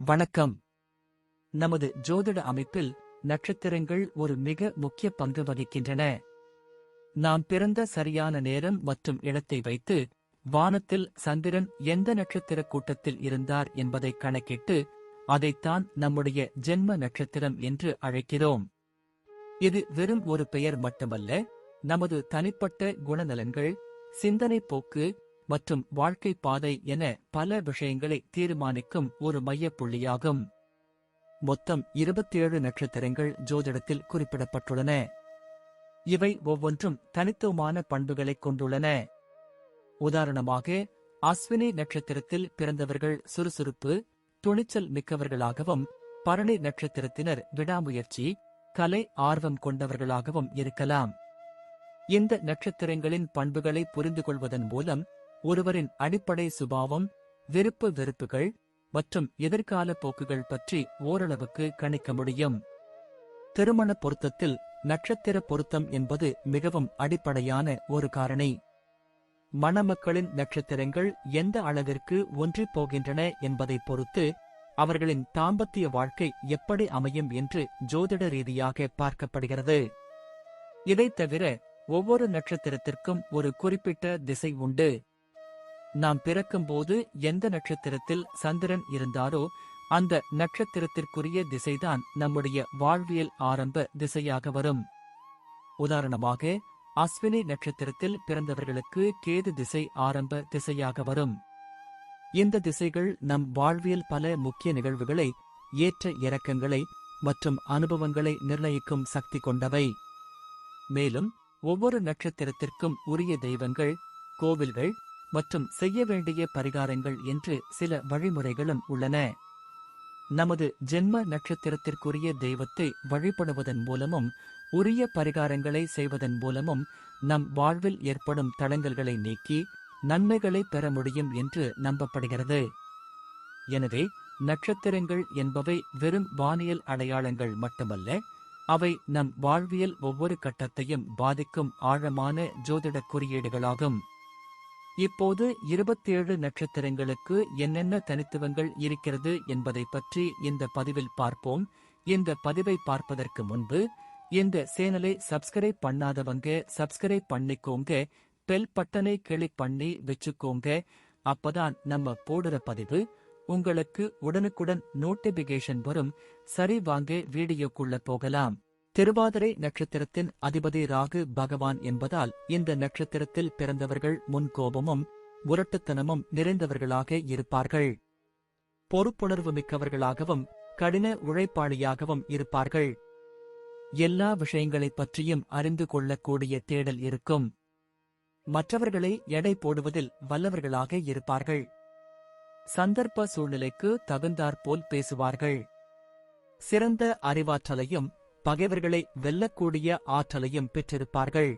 வணக்கம். நமது ஜோதிட அமைப்பில் நட்சத்திரங்கள் ஒரு மிக முக்கிய பங்கு வகிக்கின்றன. நாம் பிறந்த சரியான நேரம் மற்றும் இடத்தை வைத்து வானத்தில் சந்திரன் எந்த நட்சத்திர கூட்டத்தில் இருந்தார் என்பதை கணக்கிட்டு அதைத்தான் நம்முடைய ஜென்ம நட்சத்திரம் என்று அழைக்கிறோம். இது வெறும் ஒரு பெயர் மட்டுமல்ல, நமது தனிப்பட்ட குணநலன்கள், சிந்தனை போக்கு மற்றும் வாழ்க்கை பாதை என பல விஷயங்களை தீர்மானிக்கும் ஒரு மையப்புள்ளியாகும். மொத்தம் 27 நட்சத்திரங்கள் ஜோதிடத்தில் குறிப்பிடப்பட்டுள்ளன. இவை ஒவ்வொன்றும் தனித்துவமான பண்புகளைக் கொண்டுள்ளன. உதாரணமாக, அஸ்வினி நட்சத்திரத்தில் பிறந்தவர்கள் சுறுசுறுப்பு, துணிச்சல் மிக்கவர்களாகவும், பரணி நட்சத்திரத்தினர் விடாமுயற்சி, கலை ஆர்வம் கொண்டவர்களாகவும் இருக்கலாம். இந்த நட்சத்திரங்களின் பண்புகளை புரிந்து கொள்வதன் மூலம் ஒருவரின் அடிப்படை சுபாவம், விருப்பு வெறுப்புகள் மற்றும் எதிர்கால போக்குகள் பற்றி ஓரளவுக்கு கணிக்க முடியும். திருமண பொருத்தத்தில் நட்சத்திர பொருத்தம் என்பது மிகவும் அடிப்படையான ஒரு காரணி. மணமக்களின் நட்சத்திரங்கள் எந்த அளவிற்கு ஒன்றிப் போகின்றன என்பதை பொறுத்து அவர்களின் தாம்பத்திய வாழ்க்கை எப்படி அமையும் என்று ஜோதிட ரீதியாக பார்க்கப்படுகிறது. இதைத் தவிர ஒவ்வொரு நட்சத்திரத்திற்கும் ஒரு குறிப்பிட்ட திசை உண்டு. நாம் பிறக்கும்போது எந்த நட்சத்திரத்தில் சந்திரன் இருந்தாரோ அந்த நட்சத்திரத்திற்குரிய திசைதான் நம்முடைய வாழ்வியல் ஆரம்ப திசையாக வரும். உதாரணமாக, அஸ்வினி நட்சத்திரத்தில் பிறந்தவர்களுக்கு கேது திசை ஆரம்ப திசையாக வரும். இந்த திசைகள் நம் வாழ்வியல் பல முக்கிய நிகழ்வுகளை, ஏற்ற இறக்கங்களை மற்றும் அனுபவங்களை நிர்ணயிக்கும் சக்தி கொண்டவை. மேலும் ஒவ்வொரு நட்சத்திரத்திற்கும் உரிய தெய்வங்கள், கோவில்கள் மற்றும் செய்ய வேண்டிய பரிகாரங்கள் என்று சில வழிமுறைகளும் உள்ளன. நமது ஜென்ம நட்சத்திரத்திற்குரிய தெய்வத்தை வழிபடுவதன் மூலமும் உரிய பரிகாரங்களை செய்வதன் மூலமும் நம் வாழ்வில் ஏற்படும் தடங்கல்களை நீக்கி நன்மைகளை பெற முடியும் என்று நம்பப்படுகிறது. எனவே நட்சத்திரங்கள் என்பவை வெறும் வானியல் அடையாளங்கள் மட்டுமல்ல, அவை நம் வாழ்வியல் ஒவ்வொரு கட்டத்தையும் பாதிக்கும் ஆழமான ஜோதிட குறியீடுகளாகும். இப்போது 27 நட்சத்திரங்களுக்கு என்னென்ன தனித்துவங்கள் இருக்கிறது என்பதை பற்றி இந்த பதிவில் பார்ப்போம். இந்த பதிவை பார்ப்பதற்கு முன்பு இந்த சேனலை சப்ஸ்கிரைப் பண்ணாதவங்க சப்ஸ்கிரைப் பண்ணிக்கோங்க, பெல் பட்டனை கிளிக் பண்ணி வச்சுக்கோங்க. அப்பதான் நம்ம போடுற பதிவு உங்களுக்கு உடனுக்குடன் நோட்டிபிகேஷன் வரும். சரி, வாங்க வீடியோக்குள்ள போகலாம். திருவாதிரை நட்சத்திரத்தின் அதிபதி ராகு பகவான் என்பதால் இந்த நட்சத்திரத்தில் பிறந்தவர்கள் முன்கோபமும் முரட்டுத்தனமும் நிறைந்தவர்களாக இருப்பார்கள். பொறுப்புணர்வு மிக்கவர்களாகவும் கடின உழைப்பாளியாகவும் இருப்பார்கள். எல்லா விஷயங்களைப் பற்றியும் அறிந்து கொள்ளக்கூடிய தேடல் இருக்கும். மற்றவர்களை எடை போடுவதில் வல்லவர்களாக இருப்பார்கள். சந்தர்ப்ப சூழ்நிலைக்கு தகுந்தாற்போல் பேசுவார்கள். சிறந்த அறிவாற்றலையும் பகைவர்களை வெல்லக்கூடிய ஆற்றலையும் பெற்றிருப்பார்கள்.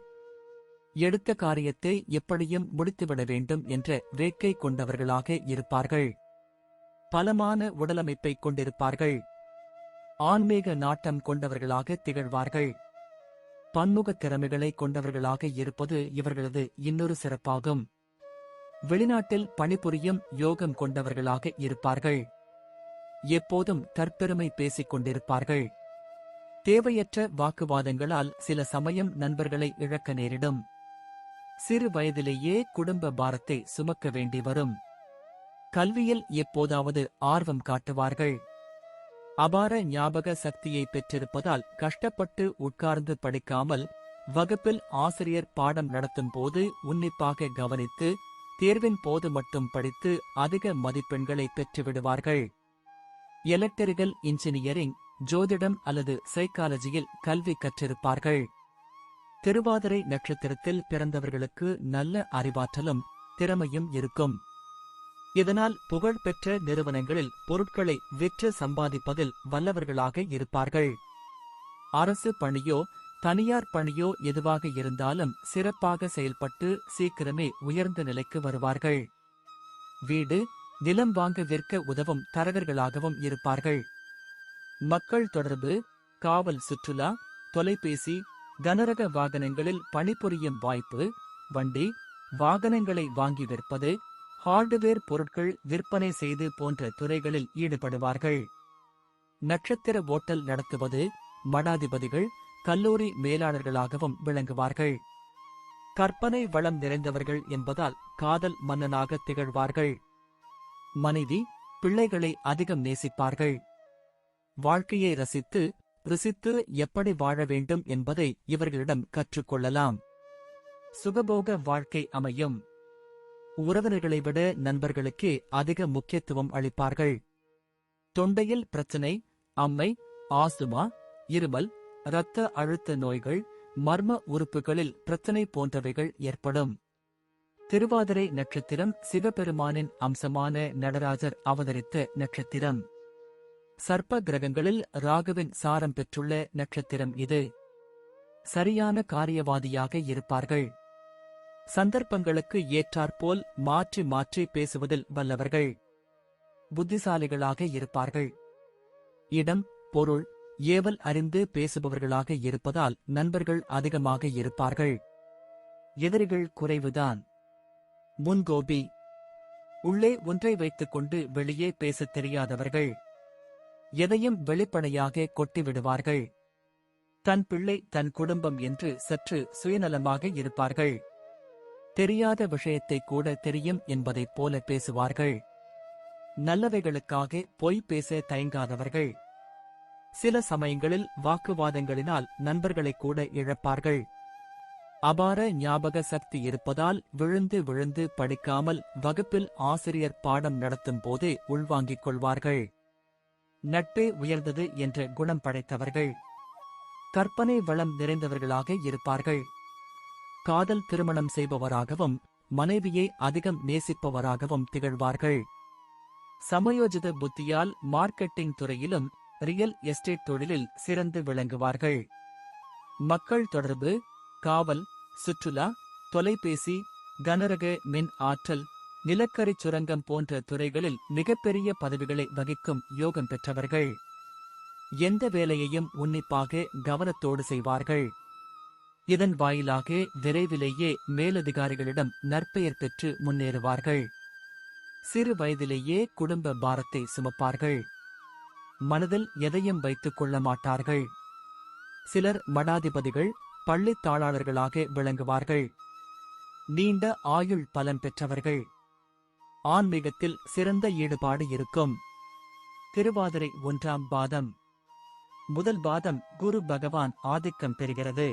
எடுத்த காரியத்தை எப்படியும் முடித்துவிட வேண்டும் என்ற வேட்கை கொண்டவர்களாக இருப்பார்கள். பலமான உடலமைப்பை கொண்டிருப்பார்கள். ஆன்மீக நாட்டம் கொண்டவர்களாக திகழ்வார்கள். பன்முக திறமைகளை கொண்டவர்களாக இருப்பது இவர்களது இன்னொரு சிறப்பாகும். வெளிநாட்டில் பணிபுரியும் யோகம் கொண்டவர்களாக இருப்பார்கள். எப்போதும் தற்பெருமை பேசிக் கொண்டிருப்பார்கள். தேவையற்ற வாக்குவாதங்களால் சில சமயம் நண்பர்களை இழக்க நேரிடும். சிறு வயதிலேயே குடும்ப பாரத்தை சுமக்க வேண்டி வரும். கல்வியில் எப்போதாவது ஆர்வம் காட்டுவார்கள். அபார ஞாபக சக்தியை பெற்றிருப்பதால் கஷ்டப்பட்டு உட்கார்ந்து படிக்காமல் வகுப்பில் ஆசிரியர் பாடம் நடத்தும் போது உன்னிப்பாக கவனித்து தேர்வின் போது மட்டும் படித்து அதிக மதிப்பெண்களை பெற்றுவிடுவார்கள். எலக்ட்ரிக்கல் இன்ஜினியரிங், ஜோதிடம் அல்லது சைக்காலஜியில் கல்வி கற்றிருப்பார்கள். திருவாதிரை நட்சத்திரத்தில் பிறந்தவர்களுக்கு நல்ல அறிவாற்றலும் திறமையும் இருக்கும். இதனால் புகழ்பெற்ற நிறுவனங்களில் பொருட்களை விற்று சம்பாதிப்பதில் வல்லவர்களாக இருப்பார்கள். அரசு பணியோ தனியார் பணியோ எதுவாக இருந்தாலும் சிறப்பாக செயல்பட்டு சீக்கிரமே உயர்ந்த நிலைக்கு வருவார்கள். வீடு, நிலம் வாங்க விற்க உதவும் தரகர்களாகவும் இருப்பார்கள். மக்கள் தொடர்பு, காவல், சுற்றுலா, தொலைபேசி, கனரக வாகனங்களில் பணிபுரியும் வாய்ப்பு, வண்டி, வாகனங்களை வாங்கி விற்பது, ஹார்டுவேர் பொருட்கள் விற்பனை செய்து போன்ற துறைகளில் ஈடுபடுவார்கள். நட்சத்திர ஓட்டல் நடத்துவது, மடாதிபதிகள், கல்லூரி மேலாளர்களாகவும் விளங்குவார்கள். கற்பனை வளம் நிறைந்தவர்கள் என்பதால் காதல் மன்னனாக திகழ்வார்கள். மனைவி, பிள்ளைகளை அதிகம் நேசிப்பார்கள். வாழ்க்கையை ரசித்து ருசித்து எப்படி வாழ வேண்டும் என்பதை இவர்களிடம் கற்றுக்கொள்ளலாம். சுகபோக வாழ்க்கை அமையும். உறவினர்களை விட நண்பர்களுக்கே அதிக முக்கியத்துவம் அளிப்பார்கள். தொண்டையில் பிரச்சனை, அம்மை, ஆஸ்துமா, இருமல், இரத்த அழுத்த நோய்கள், மர்ம உறுப்புகளில் பிரச்சனை போன்றவைகள் ஏற்படும். திருவாதிரை நட்சத்திரம் சிவபெருமானின் அம்சமான நடராஜர் அவதரித்த நட்சத்திரம். சர்ப்ப கிரகங்களில் ராகுவின் சாரம் பெற்றுள்ள நட்சத்திரம் இது. சரியான காரியவாதியாக இருப்பார்கள். சந்தர்ப்பங்களுக்கு ஏற்றாற்போல் மாற்றி மாற்றி பேசுவதில் வல்லவர்கள். புத்திசாலிகளாக இருப்பார்கள். இடம், பொருள், ஏவல் அறிந்து பேசுபவர்களாக இருப்பதால் நண்பர்கள் அதிகமாக இருப்பார்கள். எதிரிகள் குறைவுதான். முன்கோபி. உள்ளே ஒன்றை வைத்துக்கொண்டு வெளியே பேசத் தெரியாதவர்கள். எதையும் வெளிப்படையாக கொட்டிவிடுவார்கள். தன் பிள்ளை தன் குடும்பம் என்று சற்று சுயநலமாக இருப்பார்கள். தெரியாத விஷயத்தை கூட தெரியும் என்பதைப் போல பேசுவார்கள். நல்லவைகளுக்காக பொய் பேச தயங்காதவர்கள். சில சமயங்களில் வாக்குவாதங்களினால் நண்பர்களை கூட இழப்பார்கள். அபார ஞாபக சக்தி இருப்பதால் விழுந்து விழுந்து படிக்காமல் வகுப்பில் ஆசிரியர் பாடம் நடத்தும் போதே உள்வாங்கிக் கொள்வார்கள். நட்பே உயர்ந்தது என்ற குணம் படைத்தவர்கள். கற்பனை வளம் நிறைந்தவர்களாக இருப்பார்கள். காதல் திருமணம் செய்பவராகவும் மனைவியை அதிகம் நேசிப்பவராகவும் திகழ்வார்கள். சமயோஜித புத்தியால் மார்க்கெட்டிங் துறையிலும் ரியல் எஸ்டேட் தொழிலில் சிறந்து விளங்குவார்கள். மக்கள் தொடர்பு, காவல், சுற்றுலா, தொலைபேசி, கனரக மின் ஆற்றல், நிலக்கரி சுரங்கம் போன்ற துறைகளில் மிகப்பெரிய பதவிகளை வகிக்கும் யோகம் பெற்றவர்கள். எந்த வேலையையும் உன்னிப்பாக கவனத்தோடு செய்வார்கள். இதன் வாயிலாக விரைவிலேயே மேலதிகாரிகளிடம் நற்பெயர் பெற்று முன்னேறுவார்கள். சிறு வயதிலேயே குடும்ப பாரத்தை சுமப்பார்கள். மனதில் எதையும் வைத்துக் கொள்ள மாட்டார்கள். சிலர் மடாதிபதிகள், பள்ளித் தாளாளர்களாக விளங்குவார்கள். நீண்ட ஆயுள் பலம் பெற்றவர்கள். ஆன்மீகத்தில் சிறந்த ஈடுபாடு இருக்கும். திருவாதிரை 1ஆம் பாதம். முதல் பாதம் குரு பகவான் ஆதிக்கம் பெறுகிறது.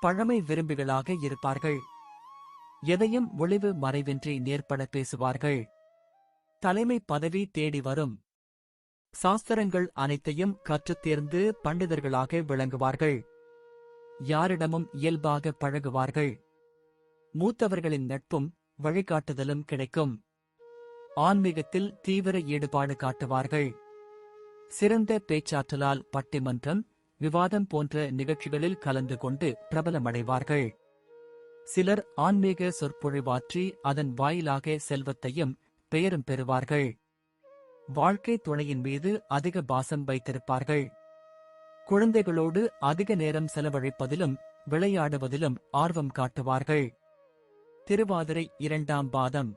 பழமை விரும்பிகளாக இருப்பார்கள். எதையும் ஒளிவு மறைவின்றி நேர்பட பேசுவார்கள். தலைமை பதவி தேடி வரும். சாஸ்திரங்கள் அனைத்தையும் கற்றுத் தேர்ந்து பண்டிதர்களாக விளங்குவார்கள். யாரிடமும் இயல்பாக பழகுவார்கள். மூத்தவர்களின் நட்பும் வழிகாட்டுதலும் கிடைக்கும். ஆன்மீகத்தில் தீவிர ஈடுபாடு காட்டுவார்கள். சிறந்த பேச்சாற்றலால் பட்டிமன்றம், விவாதம் போன்ற நிகழ்ச்சிகளில் கலந்து கொண்டு பிரபலமடைவார்கள். சிலர் ஆன்மீக சொற்பொழிவாற்றி அதன் வாயிலாக செல்வத்தையும் பெயரும் பெறுவார்கள். வாழ்க்கை துணையின் மீது அதிக பாசம் வைத்திருப்பார்கள். குழந்தைகளோடு அதிக நேரம் செலவழிப்பதிலும் விளையாடுவதிலும் ஆர்வம் காட்டுவார்கள். திருவாதிரை 2ஆம் பாதம்.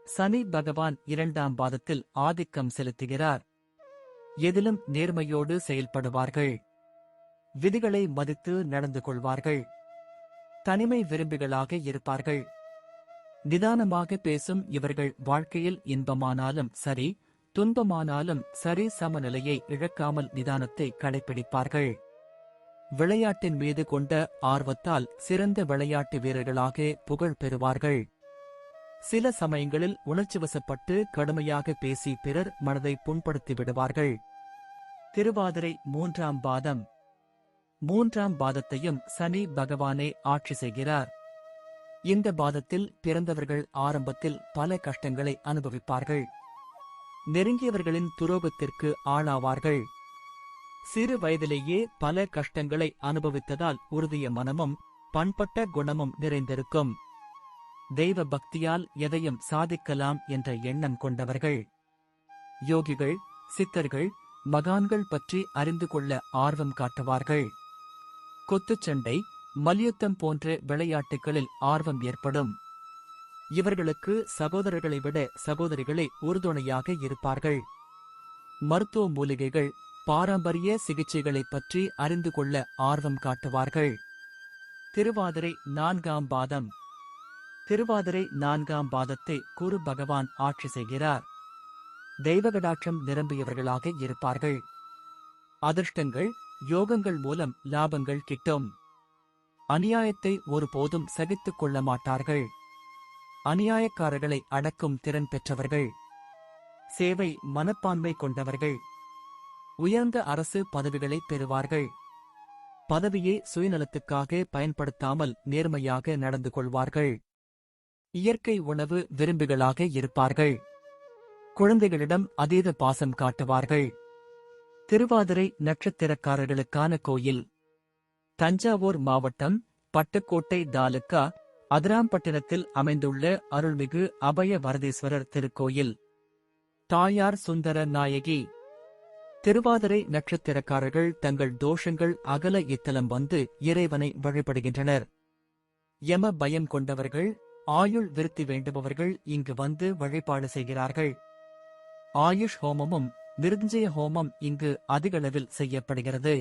சனி பகவான் 2ஆம் பாதத்தில் ஆதிக்கம் செலுத்துகிறார். எதிலும் நேர்மையோடு செயல்படுவார்கள். விதிகளை மதித்து நடந்து கொள்வார்கள். தனிமை விரும்பிகளாக இருப்பார்கள். நிதானமாக பேசும் இவர்கள் வாழ்க்கையில் இன்பமானாலும் சரி, துன்பமானாலும் சரி சமநிலையை இழக்காமல் நிதானத்தை கடைபிடிப்பார்கள். விளையாட்டின் மீது கொண்ட ஆர்வத்தால் சிறந்த விளையாட்டு வீரர்களாக புகழ் பெறுவார்கள். சில சமயங்களில் உணர்ச்சிவசப்பட்டு கடுமையாக பேசி பிறர் மனதை புண்படுத்தி விடுவார்கள். திருவாதிரை 3ஆம் பாதம். 3ஆம் பாதத்தையும் சனி பகவானே ஆட்சி செய்கிறார். இந்த பாதத்தில் பிறந்தவர்கள் ஆரம்பத்தில் பல கஷ்டங்களை அனுபவிப்பார்கள். நெருங்கியவர்களின் துரோகத்திற்கு ஆளாவார்கள். சிறு வயதிலேயே பல கஷ்டங்களை அனுபவித்ததால் உறுதிய மனமும் பண்பட்ட குணமும் நிறைந்திருக்கும். தெய்வ பக்தியால் எதையும் சாதிக்கலாம் என்ற எண்ணம் கொண்டவர்கள். யோகிகள், சித்தர்கள், மகான்கள் பற்றி அறிந்து கொள்ள ஆர்வம் காட்டுவார்கள். குத்துச்சண்டை, மல்யுத்தம் போன்ற விளையாட்டுகளில் ஆர்வம் ஏற்படும். இவர்களுக்கு சகோதரர்களை விட சகோதரிகளே உறுதுணையாக இருப்பார்கள். மருத்துவ மூலிகைகள், பாரம்பரிய சிகிச்சைகளைப் பற்றி அறிந்து கொள்ள ஆர்வம் காட்டுவார்கள். திருவாதிரை 4ஆம் பாதம். திருவாதிரை 4ஆம் பாதத்தை குரு பகவான் ஆட்சி செய்கிறார். தெய்வகடாட்சம் நிரம்பியவர்களாக இருப்பார்கள். அதிர்ஷ்டங்கள், யோகங்கள் மூலம் லாபங்கள் கிட்டும். அநியாயத்தை ஒருபோதும் சகித்துக் கொள்ள மாட்டார்கள். அநியாயக்காரர்களை அடக்கும் திறன் பெற்றவர்கள். சேவை மனப்பான்மை கொண்டவர்கள். உயர்ந்த அரசு பதவிகளை பெறுவார்கள். பதவியை சுயநலத்துக்காக பயன்படுத்தாமல் நேர்மையாக நடந்து கொள்வார்கள். இயற்கை உணவு விரும்பிகளாக இருப்பார்கள். குழந்தைகளிடம் அதீத பாசம் காட்டுவார்கள். திருவாதிரை நட்சத்திரக்காரர்களுக்கான கோயில். தஞ்சாவூர் மாவட்டம், பட்டுக்கோட்டை தாலுகா, அதிராம்பட்டினத்தில் அமைந்துள்ள அருள்மிகு அபய வரதீஸ்வரர் திருக்கோயில். தாயார் சுந்தர நாயகி. திருவாதிரை நட்சத்திரக்காரர்கள் தங்கள் தோஷங்கள் அகல இத்தலம் வந்து இறைவனை வழிபடுகின்றனர். யம பயம் கொண்டவர்கள், ஆயுள் விருத்தி வேண்டுபவர்கள் இங்கு வந்து வழிபாடு செய்கிறார்கள். ஆயுஷ் ஹோமமும் மிருத்யுஞ்சய ஹோமம் இங்கு அதிகளவில் செய்யப்படுகிறது.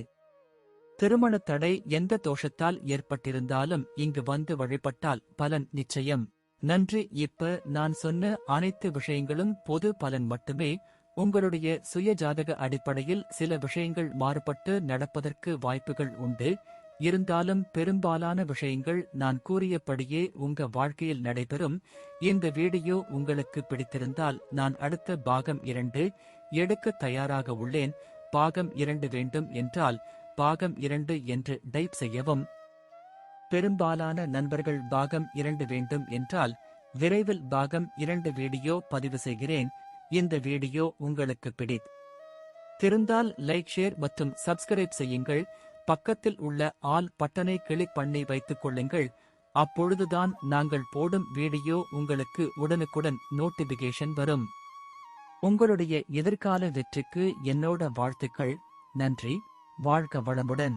திருமண தடை எந்த தோஷத்தால் ஏற்பட்டிருந்தாலும் இங்கு வந்து வழிபட்டால் பலன் நிச்சயம். நன்றி. இப்ப நான் சொன்ன அனைத்து விஷயங்களும் பொது பலன் மட்டுமே. உங்களுடைய சுய ஜாதக அடிப்படையில் சில விஷயங்கள் மாறுபட்டு நடப்பதற்கு வாய்ப்புகள் உண்டு. இருந்தாலும் பெரும்பாலான விஷயங்கள் நான் கூறியபடியே உங்க வாழ்க்கையில் நடைபெறும். இந்த வீடியோ உங்களுக்கு பிடித்திருந்தால் நான் அடுத்த பாகம் 2 எடுக்க தயாராக உள்ளேன். பாகம் 2 வேண்டும் என்றால் பாகம் 2 என்று டைப் செய்யவும். பெரும்பாலான நண்பர்கள் பாகம் 2 வேண்டும் என்றால் விரைவில் பாகம் 2 வீடியோ பதிவு செய்கிறேன். இந்த வீடியோ உங்களுக்கு பிடித்திருந்தால் லைக், ஷேர் மற்றும் சப்ஸ்கிரைப் செய்யுங்கள். பக்கத்தில் உள்ள ஆல் பட்டனை கிளிக் பண்ணி வைத்துக் கொள்ளுங்கள். அப்பொழுதுதான் நாங்கள் போடும் வீடியோ உங்களுக்கு உடனுக்குடன் நோட்டிபிகேஷன் வரும். உங்களுடைய எதிர்கால வெற்றிக்கு என்னோட வாழ்த்துக்கள். நன்றி. வாழ்க வளமுடன்.